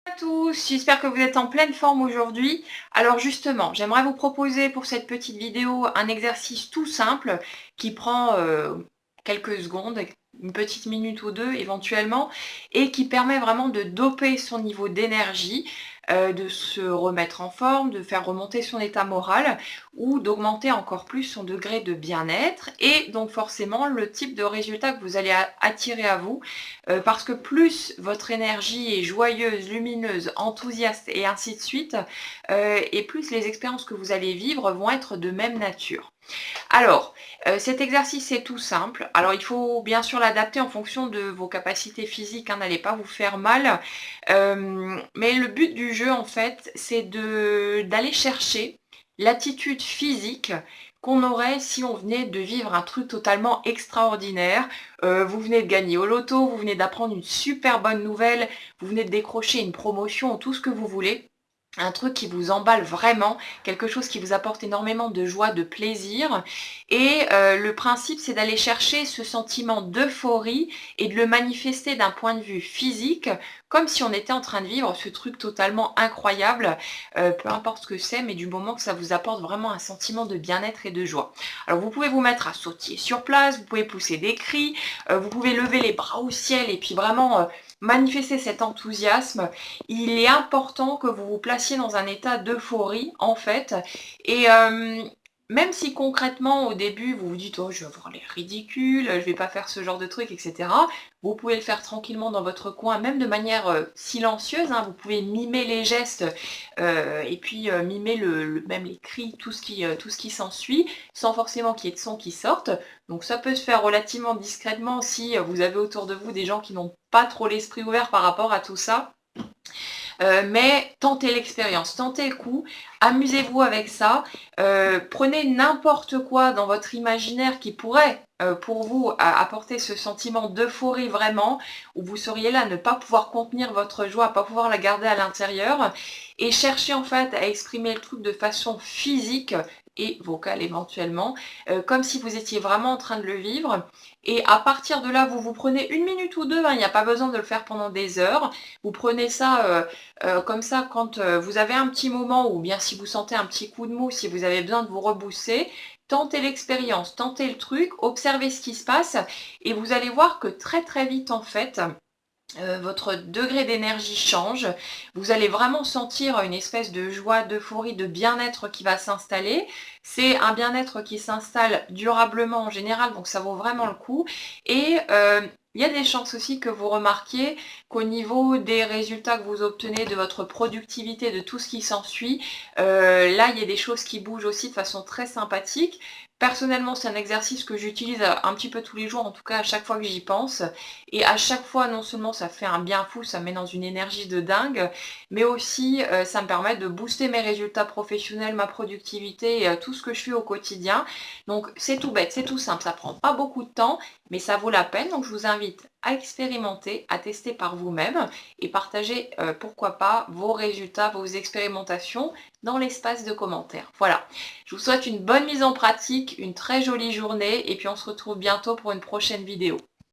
À tous, j'espère que vous êtes en pleine forme aujourd'hui. Alors justement, j'aimerais vous proposer pour cette petite vidéo un exercice tout simple qui prend quelques secondes, une petite minute ou deux éventuellement, et qui permet vraiment de doper son niveau d'énergie, de se remettre en forme, de faire remonter son état moral ou d'augmenter encore plus son degré de bien-être et donc forcément le type de résultat que vous allez attirer à vous. Parce que plus votre énergie est joyeuse, lumineuse, enthousiaste et ainsi de suite, et plus les expériences que vous allez vivre vont être de même nature. Alors, cet exercice est tout simple. Alors, il faut bien sûr l'adapter en fonction de vos capacités physiques, hein, n'allez pas vous faire mal. Mais le but du jeu, en fait, c'est d'aller chercher l'attitude physique qu'on aurait si on venait de vivre un truc totalement extraordinaire. Vous venez de gagner au loto, vous venez d'apprendre une super bonne nouvelle, vous venez de décrocher une promotion, tout ce que vous voulez. Un truc qui vous emballe vraiment, quelque chose qui vous apporte énormément de joie, de plaisir. Et le principe, c'est d'aller chercher ce sentiment d'euphorie et de le manifester d'un point de vue physique, comme si on était en train de vivre ce truc totalement incroyable, peu importe ce que c'est, mais du moment que ça vous apporte vraiment un sentiment de bien-être et de joie. Alors vous pouvez vous mettre à sautiller sur place, vous pouvez pousser des cris, vous pouvez lever les bras au ciel et puis vraiment manifester cet enthousiasme. Il est important que vous vous placiez dans un état d'euphorie en fait et même si concrètement au début vous vous dites oh je vais avoir l'air ridicule, je vais pas faire ce genre de truc, etc. Vous pouvez le faire tranquillement dans votre coin, même de manière silencieuse, hein. Vous pouvez mimer les gestes et puis mimer même les cris, tout ce qui s'ensuit, sans forcément qu'il y ait de son qui sortent. Donc ça peut se faire relativement discrètement si vous avez autour de vous des gens qui n'ont pas trop l'esprit ouvert par rapport à tout ça. Mais tentez l'expérience, tentez le coup, amusez-vous avec ça, prenez n'importe quoi dans votre imaginaire qui pourrait pour vous apporter ce sentiment d'euphorie vraiment, où vous seriez là à ne pas pouvoir contenir votre joie, à ne pas pouvoir la garder à l'intérieur, et cherchez en fait à exprimer le truc de façon physique et vocale éventuellement, comme si vous étiez vraiment en train de le vivre. Et à partir de là, vous vous prenez une minute ou deux, hein, il n'y a pas besoin de le faire pendant des heures. Vous prenez ça comme ça quand vous avez un petit moment ou bien si vous sentez un petit coup de mou, si vous avez besoin de vous rebooster, tentez l'expérience, tentez le truc, observez ce qui se passe et vous allez voir que très très vite en fait, votre degré d'énergie change, vous allez vraiment sentir une espèce de joie, d'euphorie, de bien-être qui va s'installer. C'est un bien-être qui s'installe durablement en général, donc ça vaut vraiment le coup. Et il y a des chances aussi que vous remarquiez qu'au niveau des résultats que vous obtenez, de votre productivité, de tout ce qui s'ensuit, là il y a des choses qui bougent aussi de façon très sympathique. Personnellement, c'est un exercice que j'utilise un petit peu tous les jours, en tout cas à chaque fois que j'y pense. Et à chaque fois, non seulement ça fait un bien fou, ça me met dans une énergie de dingue, mais aussi ça me permet de booster mes résultats professionnels, ma productivité et tout ce que je fais au quotidien. Donc c'est tout bête, c'est tout simple, ça prend pas beaucoup de temps, mais ça vaut la peine. Donc je vous invite à expérimenter, à tester par vous-même et partager, pourquoi pas, vos résultats, vos expérimentations dans l'espace de commentaires. Voilà, je vous souhaite une bonne mise en pratique, une très jolie journée et puis on se retrouve bientôt pour une prochaine vidéo.